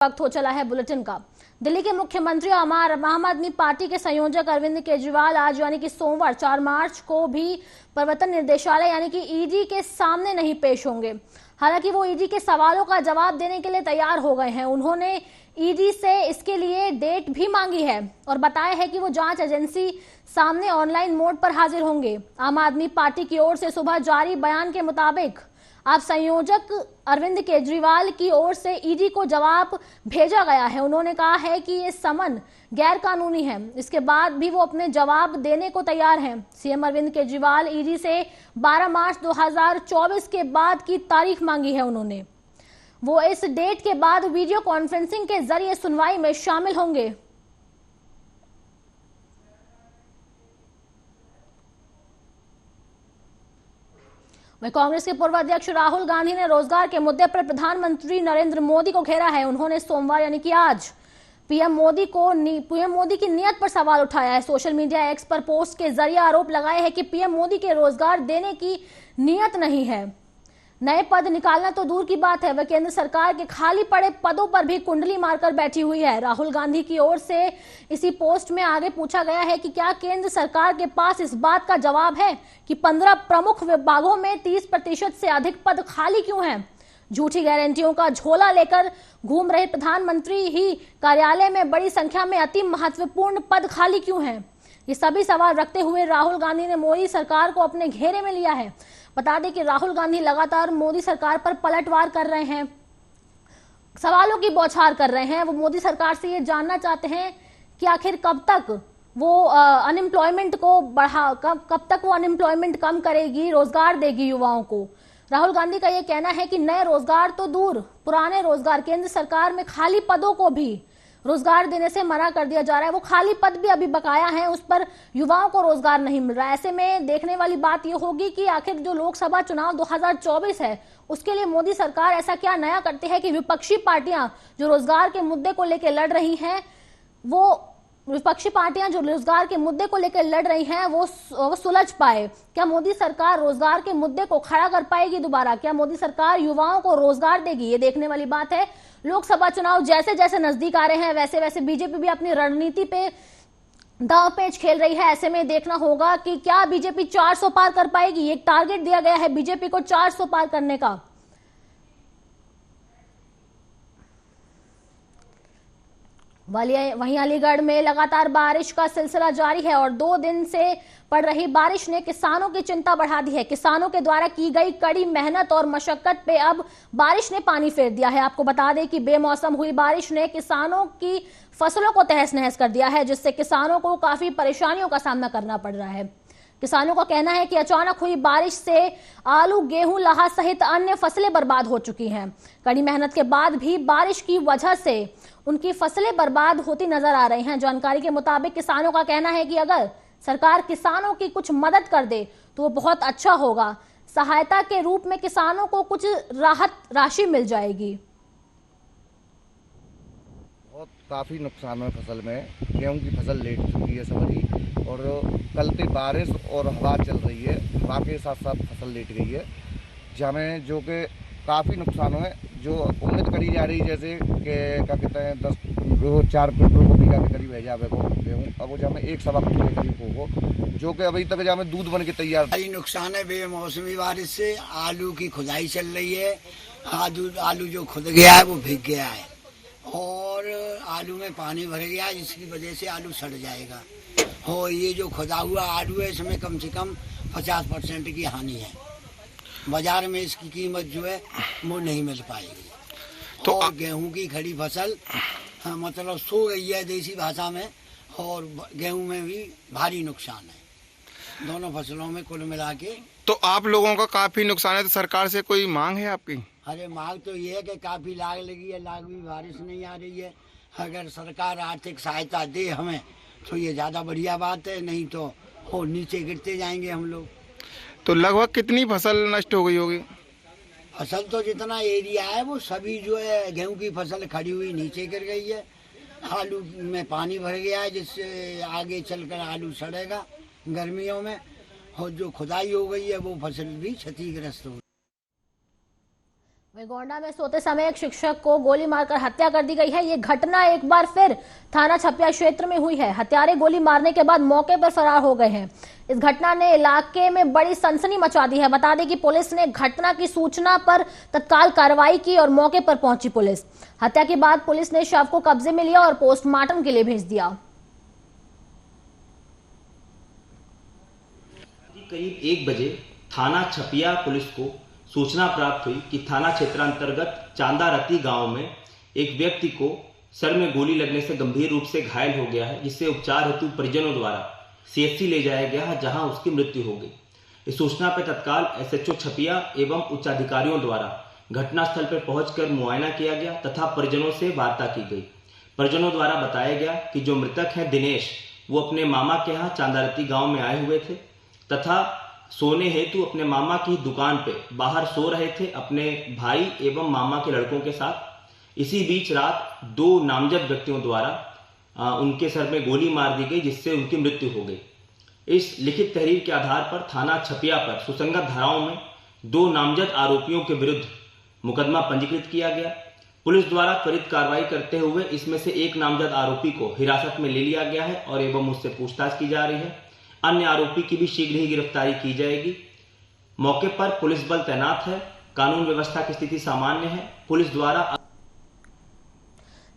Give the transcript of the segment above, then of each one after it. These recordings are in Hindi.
वक्त हो चला है बुलेटिन का। दिल्ली के मुख्यमंत्री और आम आदमी पार्टी के संयोजक अरविंद केजरीवाल आज यानी कि सोमवार 4 मार्च को भी प्रवर्तन निदेशालय यानी कि ईडी के सामने नहीं पेश होंगे। हालांकि वो ईडी के सवालों का जवाब देने के लिए तैयार हो गए हैं। उन्होंने ईडी से इसके लिए डेट भी मांगी है और बताया है कि वो जांच एजेंसी सामने ऑनलाइन मोड पर हाजिर होंगे। आम आदमी पार्टी की ओर से सुबह जारी बयान के मुताबिक अब संयोजक अरविंद केजरीवाल की ओर से ईडी को जवाब भेजा गया है। उन्होंने कहा है कि ये समन गैर कानूनी है। इसके बाद भी वो अपने जवाब देने को तैयार हैं। सीएम अरविंद केजरीवाल ईडी से 12 मार्च 2024 के बाद की तारीख मांगी है। उन्होंने वो इस डेट के बाद वीडियो कॉन्फ्रेंसिंग के जरिए सुनवाई में शामिल होंगे। वहीं कांग्रेस के पूर्व अध्यक्ष राहुल गांधी ने रोजगार के मुद्दे पर प्रधानमंत्री नरेंद्र मोदी को घेरा है। उन्होंने सोमवार यानी कि आज पीएम मोदी की नियत पर सवाल उठाया है। सोशल मीडिया एक्स पर पोस्ट के जरिए आरोप लगाया है कि पीएम मोदी के रोजगार देने की नियत नहीं है। नए पद निकालना तो दूर की बात है, वह केंद्र सरकार के खाली पड़े पदों पर भी कुंडली मारकर बैठी हुई है। राहुल गांधी की ओर से इसी पोस्ट में आगे पूछा गया है कि क्या केंद्र सरकार के पास इस बात का जवाब है कि 15 प्रमुख विभागों में 30% से अधिक पद खाली क्यों हैं? झूठी गारंटियों का झोला लेकर घूम रहे प्रधानमंत्री ही कार्यालय में बड़ी संख्या में अति महत्वपूर्ण पद खाली क्यों हैं? ये सभी सवाल रखते हुए राहुल गांधी ने मोदी सरकार को अपने घेरे में लिया है। बता दें कि राहुल गांधी लगातार मोदी सरकार पर पलटवार कर रहे हैं, सवालों की बौछार कर रहे हैं। वो मोदी सरकार से ये जानना चाहते हैं कि आखिर कब तक वो अनएम्प्लॉयमेंट को कब तक वो अनएम्प्लॉयमेंट कम करेगी, रोजगार देगी युवाओं को। राहुल गांधी का ये कहना है कि नए रोजगार तो दूर, पुराने रोजगार केंद्र सरकार में खाली पदों को भी रोजगार देने से मना कर दिया जा रहा है। वो खाली पद भी अभी बकाया है, उस पर युवाओं को रोजगार नहीं मिल रहा है। ऐसे में देखने वाली बात ये होगी कि आखिर जो लोकसभा चुनाव 2024 है उसके लिए मोदी सरकार ऐसा क्या नया करती है कि विपक्षी पार्टियां जो रोजगार के मुद्दे को लेकर लड़ रही हैं, वो विपक्षी पार्टियां जो रोजगार के मुद्दे को लेकर लड़ रही हैं वो सुलझ पाए। क्या मोदी सरकार रोजगार के मुद्दे को खड़ा कर पाएगी दोबारा? क्या मोदी सरकार युवाओं को रोजगार देगी? ये देखने वाली बात है। लोकसभा चुनाव जैसे जैसे नजदीक आ रहे हैं वैसे वैसे बीजेपी भी अपनी रणनीति पे दांव पेच खेल रही है। ऐसे में देखना होगा कि क्या बीजेपी 400 पार कर पाएगी। एक टारगेट दिया गया है बीजेपी को 400 पार करने का। वहीं अलीगढ़ में लगातार बारिश का सिलसिला जारी है और 2 दिन से पड़ रही बारिश ने किसानों की चिंता बढ़ा दी है। किसानों के द्वारा की गई कड़ी मेहनत और मशक्कत पे अब बारिश ने पानी फेर दिया है। आपको बता दें कि बेमौसम हुई बारिश ने किसानों की फसलों को तहस नहस कर दिया है, जिससे किसानों को काफी परेशानियों का सामना करना पड़ रहा है। किसानों का कहना है कि अचानक हुई बारिश से आलू, गेहूं, लाहा सहित अन्य फसलें बर्बाद हो चुकी हैं। कड़ी मेहनत के बाद भी बारिश की वजह से उनकी फसलें बर्बाद होती नजर आ रही हैं। जानकारी के मुताबिक किसानों का कहना है कि अगर सरकार किसानों की कुछ मदद कर दे तो वो बहुत अच्छा होगा। सहायता के रूप में किसानों को कुछ राहत राशि मिल जाएगी। काफ़ी नुकसान है फसल में। गेहूं की फसल लेट चुकी है समझी, और कल से बारिश और हवा चल रही है, हवा के साथ साथ फसल लेट गई है, जहाँ जो कि काफ़ी नुकसान है। जो उम्मीद करी जा रही जैसे कि क्या कहते हैं 4 क्विंटल को बीघा के करीब है जावे को गेहूँ, अब वो जहाँ 1.25 क्विंटल के करीब हो, जो कि अभी तक जहाँ दूध बन के तैयार। नुकसान है बेमौसमी बारिश से। आलू की खुदाई चल रही है, आलू जो खुद गया है वो भीग गया है और आलू में पानी भर गया है, जिसकी वजह से आलू सड़ जाएगा। और ये जो खुदा हुआ आलू है इसमें कम से कम 50% की हानि है। बाजार में इसकी कीमत जो है वो नहीं मिल पाएगी। तो और गेहूं की खड़ी फसल मतलब सो गई है देसी भाषा में, और गेहूं में भी भारी नुकसान है। दोनों फसलों में कुल मिला के। तो आप लोगों का काफी नुकसान है, तो सरकार से कोई मांग है आपकी? अरे मांग तो ये है कि काफी लाग लगी है, लाग भी बारिश नहीं आ रही है। अगर सरकार आर्थिक सहायता दे हमें तो ये ज्यादा बढ़िया बात है, नहीं तो हो नीचे गिरते जाएंगे हम लोग। तो लगभग कितनी फसल नष्ट हो गई होगी? फसल तो जितना एरिया है वो सभी जो है गेहूं की फसल खड़ी हुई नीचे गिर गई है। आलू में पानी भर गया है, जिससे आगे चलकर आलू सड़ेगा गर्मियों में, और जो खुदाई हो गई है वो फसल भी क्षतिग्रस्त हो। गोंडा में सोते समय एक शिक्षक को गोली मारकर हत्या कर दी गई है। ये घटना एक बार फिर थाना छपिया क्षेत्र में हुई है। हत्यारे गोली मारने के बाद मौके पर फरार हो गए हैं। इस घटना ने इलाके में बड़ी सनसनी मचा दी है। बता दें कि पुलिस ने घटना की सूचना पर तत्काल कार्रवाई की और मौके पर पहुंची पुलिस। हत्या के बाद पुलिस ने शव को कब्जे में लिया और पोस्टमार्टम के लिए भेज दिया। करीब 1 बजे थाना छपिया पुलिस को सूचना प्राप्त हुई कि थाना क्षेत्रांतर्गत चांदारती गांव में एक व्यक्ति को सर में गोली लगने से गंभीर रूप से घायल हो गया है, जिससे उपचार हेतु परिजनों द्वारा सीएचसी ले जाया गया, जहां उसकी मृत्यु हो गई। इस सूचना पर तत्काल एसएचओ छपिया एवं उच्चाधिकारियों द्वारा घटनास्थल पर पहुंचकर मुआयना किया गया तथा परिजनों से वार्ता की गई। परिजनों द्वारा बताया गया कि जो मृतक है दिनेश, वो अपने मामा के यहाँ चांदारती गाँव में आए हुए थे तथा सोने हेतु अपने मामा की दुकान पे बाहर सो रहे थे अपने भाई एवं मामा के लड़कों के साथ। इसी बीच रात 2 नामजद व्यक्तियों द्वारा उनके सर में गोली मार दी गई, जिससे उनकी मृत्यु हो गई। इस लिखित तहरीर के आधार पर थाना छपिया पर सुसंगत धाराओं में 2 नामजद आरोपियों के विरुद्ध मुकदमा पंजीकृत किया गया। पुलिस द्वारा त्वरित कार्रवाई करते हुए इसमें से एक नामजद आरोपी को हिरासत में ले लिया गया है और एवं उससे पूछताछ की जा रही है। अन्य आरोपी की भी शीघ्र ही गिरफ्तारी की जाएगी। मौके पर पुलिस बल तैनात है। कानून व्यवस्था की स्थिति सामान्य है। पुलिस द्वारा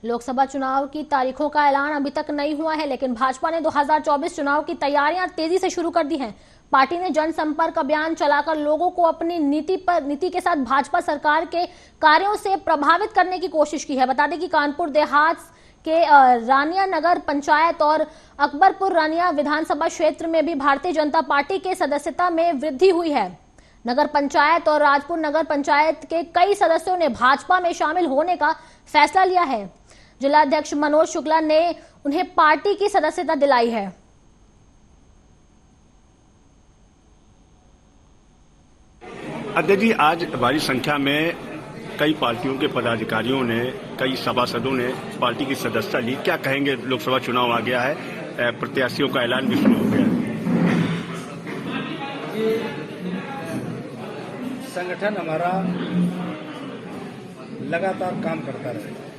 लोकसभा चुनाव की तारीखों का ऐलान अभी तक नहीं हुआ है, लेकिन भाजपा ने 2024 चुनाव की तैयारियां तेजी से शुरू कर दी हैं। पार्टी ने जनसंपर्क अभियान चलाकर लोगों को अपनी नीति के साथ भाजपा सरकार के कार्यों से प्रभावित करने की कोशिश की है। बता दें कि कानपुर देहात के रानिया नगर पंचायत और अकबरपुर रानिया विधानसभा क्षेत्र में भी भारतीय जनता पार्टी के सदस्यता में वृद्धि हुई है। नगर पंचायत और राजपुर नगर पंचायत के कई सदस्यों ने भाजपा में शामिल होने का फैसला लिया है। जिलाध्यक्ष मनोज शुक्ला ने उन्हें पार्टी की सदस्यता दिलाई है। अध्यक्ष जी, आज बड़ी संख्या में कई पार्टियों के पदाधिकारियों ने, कई सभासदों ने पार्टी की सदस्यता ली। क्या कहेंगे? लोकसभा चुनाव आ गया है, प्रत्याशियों का ऐलान भी शुरू हो गया है। ये संगठन हमारा लगातार काम करता रहेगा।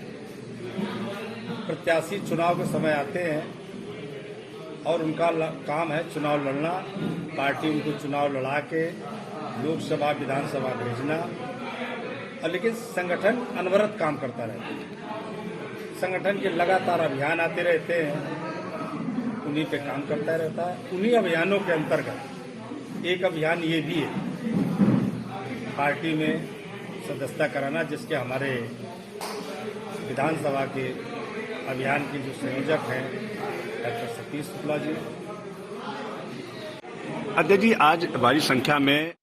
प्रत्याशी चुनाव के समय आते हैं और उनका काम है चुनाव लड़ना। पार्टी उनको चुनाव लड़ा के लोकसभा विधानसभा भेजना, लेकिन संगठन अनवरत काम करता रहता है। संगठन के लगातार अभियान आते रहते हैं, उन्हीं पे काम करता रहता है। उन्हीं अभियानों के अंतर्गत एक अभियान ये भी है पार्टी में सदस्यता कराना, जिसके हमारे विधानसभा के अभियान के जो संयोजक हैं डॉक्टर सतीश शुक्ला जी। अध्यक्ष जी, आज बड़ी संख्या में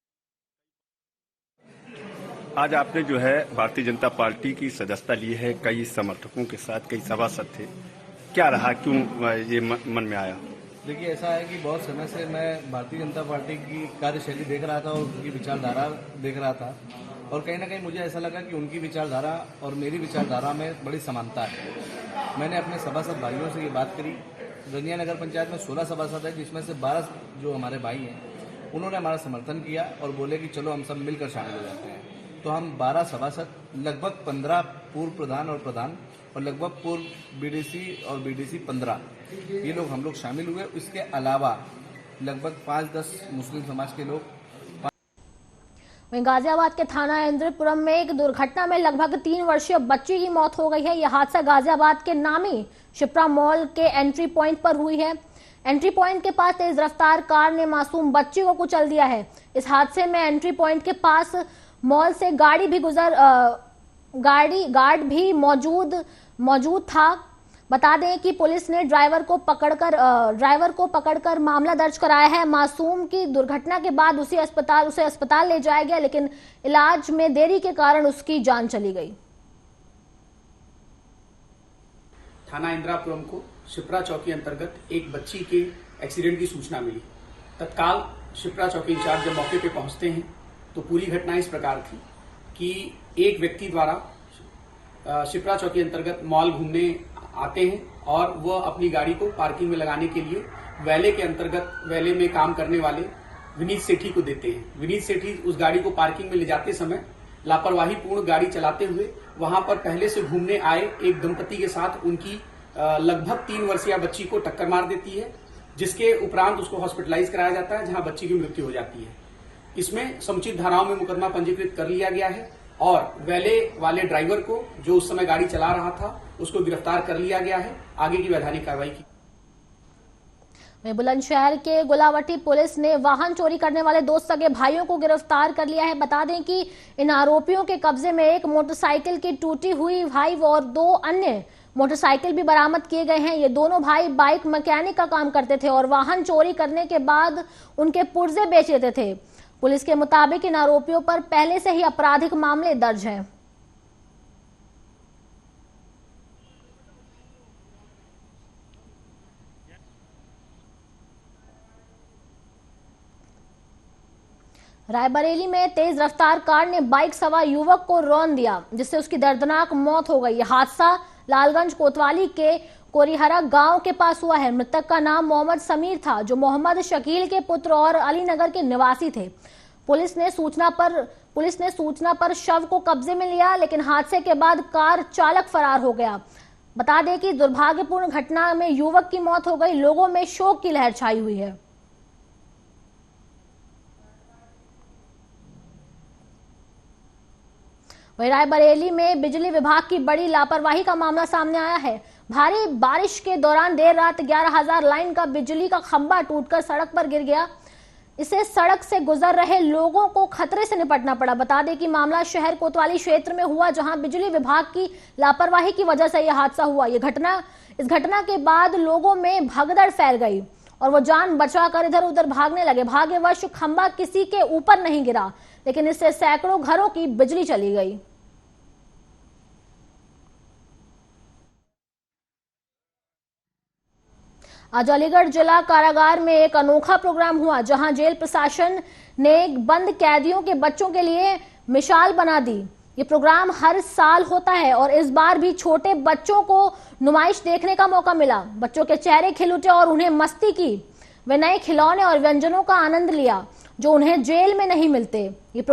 आज आपने जो है भारतीय जनता पार्टी की सदस्यता ली है, कई समर्थकों के साथ, कई सभासद थे। क्या रहा, क्यों ये मन में आया? देखिए, ऐसा है कि बहुत समय से मैं भारतीय जनता पार्टी की कार्यशैली देख रहा था और उनकी विचारधारा देख रहा था, और कहीं ना कहीं मुझे ऐसा लगा कि उनकी विचारधारा और मेरी विचारधारा में बड़ी समानता है। मैंने अपने सभासद भाइयों से ये बात करी। रनिया नगर पंचायत में 16 सभासद है, जिसमें से 12 जो हमारे भाई हैं उन्होंने हमारा समर्थन किया और बोले कि चलो हम सब मिलकर शामिल हो जाते हैं। तो हम 12 सभासद, लगभग 15 पूर्व प्रधान और प्रधान और लगभग पूर्व बीडीसी और बीडीसी 15, ये लोग हम लोग शामिल हुए। इसके अलावा लगभग 5-10 मुस्लिम समाज के लोग। वहीं गाजियाबाद के थाना इंद्रपुरम में एक दुर्घटना में लगभग 3 वर्षीय बच्ची की मौत हो गई है। यह हादसा गाजियाबाद के नामी शिप्रा मॉल के एंट्री पॉइंट पर हुई है। एंट्री पॉइंट के पास तेज रफ्तार कार ने मासूम बच्ची को कुचल दिया है। इस हादसे में एंट्री पॉइंट के पास मॉल से गाड़ी गार्ड भी मौजूद था। बता दें कि पुलिस ने ड्राइवर को पकड़कर मामला दर्ज कराया है। मासूम की दुर्घटना के बाद उसे अस्पताल ले जाया गया, लेकिन इलाज में देरी के कारण उसकी जान चली गई। थाना इंद्रापुरम को शिप्रा चौकी अंतर्गत एक बच्ची के एक्सीडेंट की सूचना मिली। तत्काल शिप्रा चौकी इंचार्ज जब मौके पर पहुंचते हैं तो पूरी घटना इस प्रकार थी कि एक व्यक्ति द्वारा शिप्रा चौकी अंतर्गत मॉल घूमने आते हैं और वह अपनी गाड़ी को पार्किंग में लगाने के लिए वैले के अंतर्गत वैले में काम करने वाले विनीत सेठी को देते हैं। विनीत सेठी उस गाड़ी को पार्किंग में ले जाते समय लापरवाहीपूर्ण गाड़ी चलाते हुए वहां पर पहले से घूमने आए एक दंपति के साथ उनकी लगभग 3 वर्षीय बच्ची को टक्कर मार देती है, जिसके उपरांत उसको हॉस्पिटलाइज कराया जाता है, जहां बच्ची की मृत्यु हो जाती है। इसमें समुचित धाराओं में मुकदमा पंजीकृत कर लिया गया है और वैले वाले ड्राइवर को, जो उस समय गाड़ी चला रहा था, उसको गिरफ्तार कर लिया गया है। आगे की वैधानिक कार्रवाई की। वहीं बुलंदशहर के गुलावटी पुलिस ने वाहन चोरी करने वाले 2 सगे भाइयों को गिरफ्तार कर लिया है। बता दें कि इन आरोपियों के कब्जे में एक मोटरसाइकिल की टूटी हुई भाई और 2 अन्य मोटरसाइकिल भी बरामद किए गए हैं। ये दोनों भाई बाइक मैकेनिक का काम करते थे और वाहन चोरी करने के बाद उनके पुर्जे बेच देते थे। पुलिस के मुताबिक इन आरोपियों पर पहले से ही आपराधिक मामले दर्ज हैं। रायबरेली में तेज रफ्तार कार ने बाइक सवार युवक को रौंद दिया, जिससे उसकी दर्दनाक मौत हो गई। यह हादसा लालगंज कोतवाली के कोरिहरा गांव के पास हुआ है। मृतक का नाम मोहम्मद समीर था, जो मोहम्मद शकील के पुत्र और अलीनगर के निवासी थे। पुलिस ने सूचना पर शव को कब्जे में लिया, लेकिन हादसे के बाद कार चालक फरार हो गया। बता दें कि दुर्भाग्यपूर्ण घटना में युवक की मौत हो गई। लोगों में शोक की लहर छाई हुई है। वहीं रायबरेली में बिजली विभाग की बड़ी लापरवाही का मामला सामने आया है। भारी बारिश के दौरान देर रात 11,000 लाइन का बिजली का खंभा टूटकर सड़क पर गिर गया। इससे सड़क से गुजर रहे लोगों को खतरे से निपटना पड़ा। बता दें कि मामला शहर कोतवाली क्षेत्र में हुआ, जहां बिजली विभाग की लापरवाही की वजह से यह हादसा हुआ। इस घटना के बाद लोगों में भगदड़ फैल गई और वो जान बचाकर इधर उधर भागने लगे। भाग्यवश खंभा किसी के ऊपर नहीं गिरा, लेकिन इससे सैकड़ों घरों की बिजली चली गई। आज अलीगढ़ जिला कारागार में एक अनोखा प्रोग्राम हुआ, जहां जेल प्रशासन ने बंद कैदियों के बच्चों के लिए मिसाल बना दी। ये प्रोग्राम हर साल होता है और इस बार भी छोटे बच्चों को नुमाइश देखने का मौका मिला। बच्चों के चेहरे खिल उठे और उन्हें मस्ती की। वे नए खिलौने और व्यंजनों का आनंद लिया, जो उन्हें जेल में नहीं मिलते। इस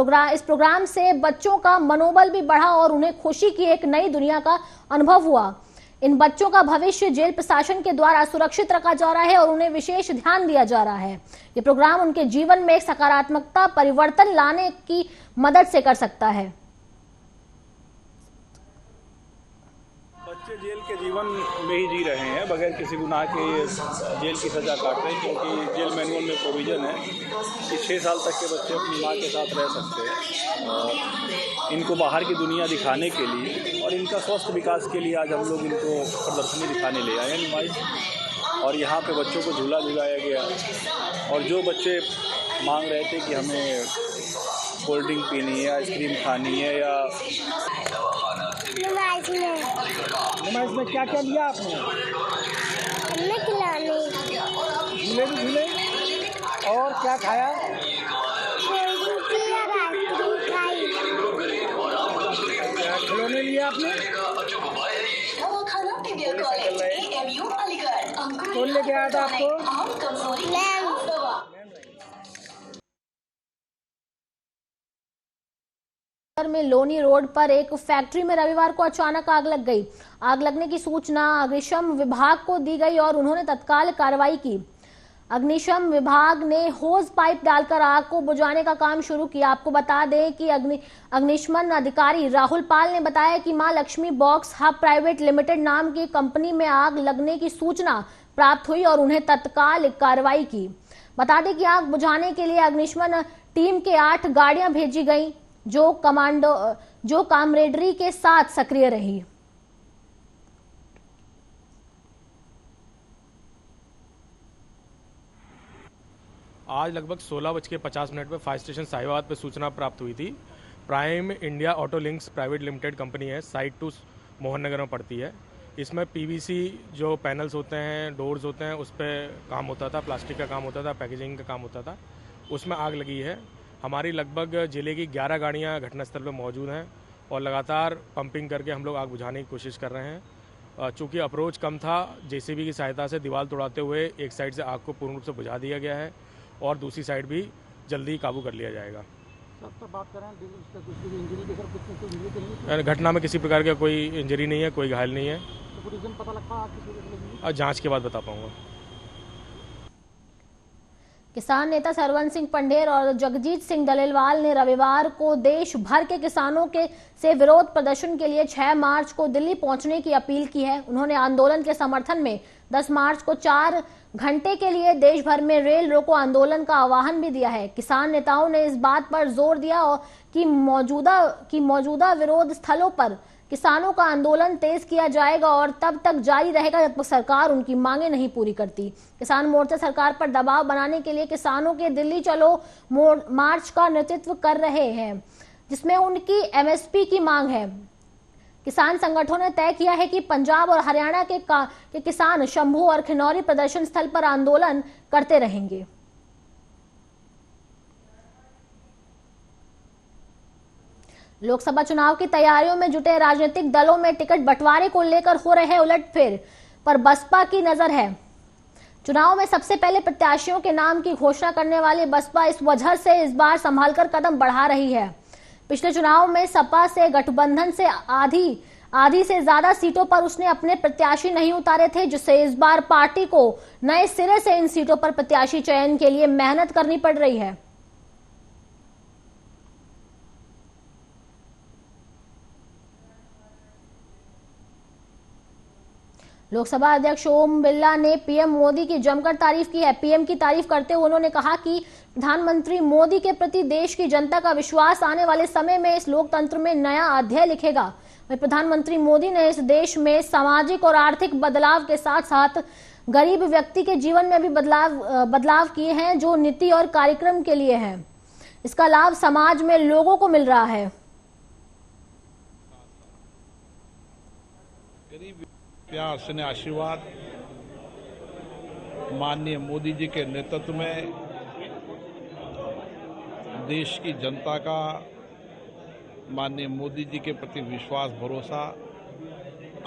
प्रोग्राम से बच्चों का मनोबल भी बढ़ा और उन्हें खुशी की एक नई दुनिया का अनुभव हुआ। इन बच्चों का भविष्य जेल प्रशासन के द्वारा सुरक्षित रखा जा रहा है और उन्हें विशेष ध्यान दिया जा रहा है। ये प्रोग्राम उनके जीवन में एक सकारात्मकता परिवर्तन लाने की मदद से कर सकता है। बच्चे जेल के जीवन में ही जी रहे हैं, बगैर किसी गुनाह के जेल की सज़ा काट रहे हैं, क्योंकि जेल मैनुअल में प्रोविज़न है कि 6 साल तक के बच्चे अपनी माँ के साथ रह सकते हैं। और इनको बाहर की दुनिया दिखाने के लिए और इनका स्वस्थ विकास के लिए आज हम लोग इनको प्रदर्शनी दिखाने ले आए हैं, नुमाइश। और यहाँ पे बच्चों को झूला झुलाया गया और जो बच्चे मांग रहे थे कि हमें कोल्ड ड्रिंक पीनी है, आइसक्रीम खानी है या नुमाइश में क्या क्या लिया आपने? हमने खिलौने, झूले भी झूले और क्या खाया? खिलौने लिए आपने? कौन लेके आया था आपको? में लोनी रोड पर एक फैक्ट्री में रविवार को अचानक आग लग गई। आग लगने की सूचना अग्निशम विभाग को दी गई और उन्होंने तत्काल कार्रवाई की। अग्निशम विभाग ने होज पाइप डालकर आग को बुझाने का काम शुरू किया। आपको बता दें कि अग्निशमन अधिकारी राहुल पाल ने बताया कि मां Lakshmi box hub private limited नाम की कंपनी में आग लगने की सूचना प्राप्त हुई और उन्हें तत्काल कार्रवाई की। बता दें कि आग बुझाने के लिए अग्निशमन टीम के 8 गाड़ियां भेजी गई, जो कामरेडरी के साथ सक्रिय रही। आज लगभग 16:50 पर फायर स्टेशन साहिबाबाद पर सूचना प्राप्त हुई थी। Prime India auto links private limited company है, साइट 2 मोहन नगर में पड़ती है। इसमें पीवीसी जो पैनल्स होते हैं, डोर्स होते हैं, उस पर काम होता था, प्लास्टिक का काम होता था, पैकेजिंग का काम होता था। उसमें आग लगी है। हमारी लगभग जिले की 11 गाड़ियाँ घटनास्थल पर मौजूद हैं और लगातार पंपिंग करके हम लोग आग बुझाने की कोशिश कर रहे हैं। चूँकि अप्रोच कम था, जेसीबी की सहायता से दीवार तोड़ाते हुए एक साइड से आग को पूर्ण रूप से बुझा दिया गया है और दूसरी साइड भी जल्दी काबू कर लिया जाएगा। घटना में किसी प्रकार का कोई इंजरी नहीं है, कोई घायल नहीं है। और जांच के बाद बता पाऊंगा। किसान नेता सरवन सिंह पंढेर और जगजीत सिंह डलेलवाल ने रविवार को देश भर के किसानों से विरोध प्रदर्शन के लिए 6 मार्च को दिल्ली पहुंचने की अपील की है। उन्होंने आंदोलन के समर्थन में 10 मार्च को 4 घंटे के लिए देश भर में रेल रोको आंदोलन का आह्वान भी दिया है। किसान नेताओं ने इस बात पर जोर दिया कि मौजूदा विरोध स्थलों पर किसानों का आंदोलन तेज किया जाएगा और तब तक जारी रहेगा जब तक सरकार उनकी मांगें नहीं पूरी करती। किसान मोर्चा सरकार पर दबाव बनाने के लिए किसानों के दिल्ली चलो मार्च का नेतृत्व कर रहे हैं, जिसमें उनकी एमएसपी की मांग है। किसान संगठनों ने तय किया है कि पंजाब और हरियाणा के किसान शंभू और खिनौरी प्रदर्शन स्थल पर आंदोलन करते रहेंगे। लोकसभा चुनाव की तैयारियों में जुटे राजनीतिक दलों में टिकट बंटवारे को लेकर हो रहे उलटफेर पर बसपा की नजर है। चुनाव में सबसे पहले प्रत्याशियों के नाम की घोषणा करने वाली बसपा इस वजह से इस बार संभालकर कदम बढ़ा रही है। पिछले चुनाव में सपा से गठबंधन से आधी से ज्यादा सीटों पर उसने अपने प्रत्याशी नहीं उतारे थे, जिससे इस बार पार्टी को नए सिरे से इन सीटों पर प्रत्याशी चयन के लिए मेहनत करनी पड़ रही है। लोकसभा अध्यक्ष ओम बिरला ने पीएम मोदी की जमकर तारीफ की है। पीएम की तारीफ करते हुए उन्होंने कहा कि प्रधानमंत्री मोदी के प्रति देश की जनता का विश्वास आने वाले समय में इस लोकतंत्र में नया अध्याय लिखेगा। वहीं प्रधानमंत्री मोदी ने इस देश में सामाजिक और आर्थिक बदलाव के साथ साथ गरीब व्यक्ति के जीवन में भी बदलाव किए हैं, जो नीति और कार्यक्रम के लिए हैं। इसका लाभ समाज में लोगों को मिल रहा है। प्यार स्नेह आशीर्वाद माननीय मोदी जी के नेतृत्व में देश की जनता का माननीय मोदी जी के प्रति विश्वास भरोसा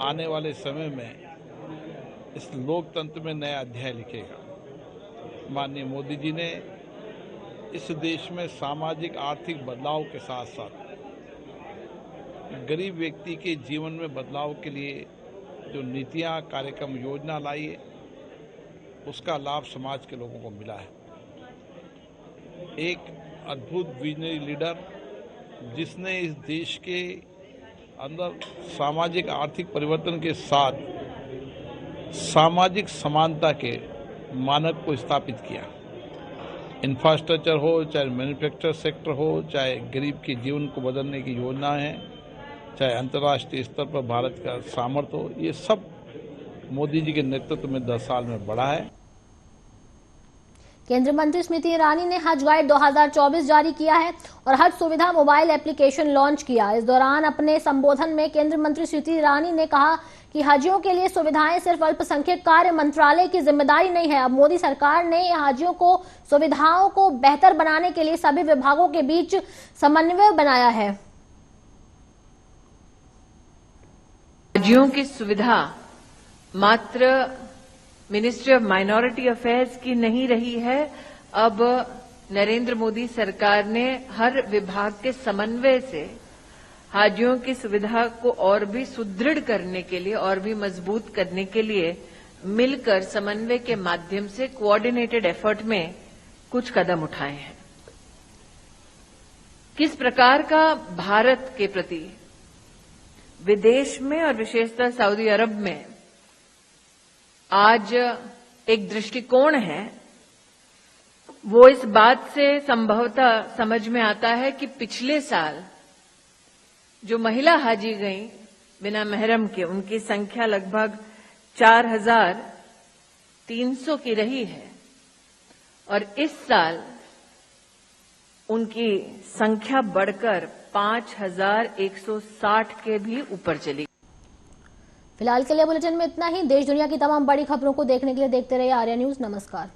आने वाले समय में इस लोकतंत्र में नया अध्याय लिखेगा। माननीय मोदी जी ने इस देश में सामाजिक आर्थिक बदलाव के साथ साथ गरीब व्यक्ति के जीवन में बदलाव के लिए जो नीतियां कार्यक्रम योजना लाई है, उसका लाभ समाज के लोगों को मिला है। एक अद्भुत विजनरी लीडर जिसने इस देश के अंदर सामाजिक आर्थिक परिवर्तन के साथ सामाजिक समानता के मानक को स्थापित किया। इंफ्रास्ट्रक्चर हो, चाहे मैन्युफैक्चर सेक्टर हो, चाहे गरीब के जीवन को बदलने की योजना है, चाहे अंतर्राष्ट्रीय स्तर पर भारत का सामर्थ्य हो, ये सब मोदी जी के नेतृत्व में 10 साल में बढ़ा है। केंद्रीय मंत्री स्मृति ईरानी ने हज गाइड 2024 जारी किया है और हज सुविधा मोबाइल एप्लीकेशन लॉन्च किया। इस दौरान अपने संबोधन में केंद्रीय मंत्री स्मृति ईरानी ने कहा कि हाजियों के लिए सुविधाएं सिर्फ अल्पसंख्यक कार्य मंत्रालय की जिम्मेदारी नहीं है। अब मोदी सरकार ने हाजियों को सुविधाओं को बेहतर बनाने के लिए सभी विभागों के बीच समन्वय बनाया है। हाजियों की सुविधा मात्र मिनिस्ट्री ऑफ माइनॉरिटी अफेयर्स की नहीं रही है। अब नरेंद्र मोदी सरकार ने हर विभाग के समन्वय से हाजियों की सुविधा को और भी सुदृढ़ करने के लिए और भी मजबूत करने के लिए मिलकर समन्वय के माध्यम से कोऑर्डिनेटेड एफर्ट में कुछ कदम उठाए हैं। किस प्रकार का भारत के प्रति विदेश में और विशेषतः सऊदी अरब में आज एक दृष्टिकोण है, वो इस बात से संभवतः समझ में आता है कि पिछले साल जो महिला हाजी गईं बिना महरम के, उनकी संख्या लगभग 4,300 की रही है और इस साल उनकी संख्या बढ़कर 5,160 के भी ऊपर चली। फिलहाल के लिए बुलेटिन में इतना ही। देश दुनिया की तमाम बड़ी खबरों को देखने के लिए देखते रहिए आर्या न्यूज। नमस्कार।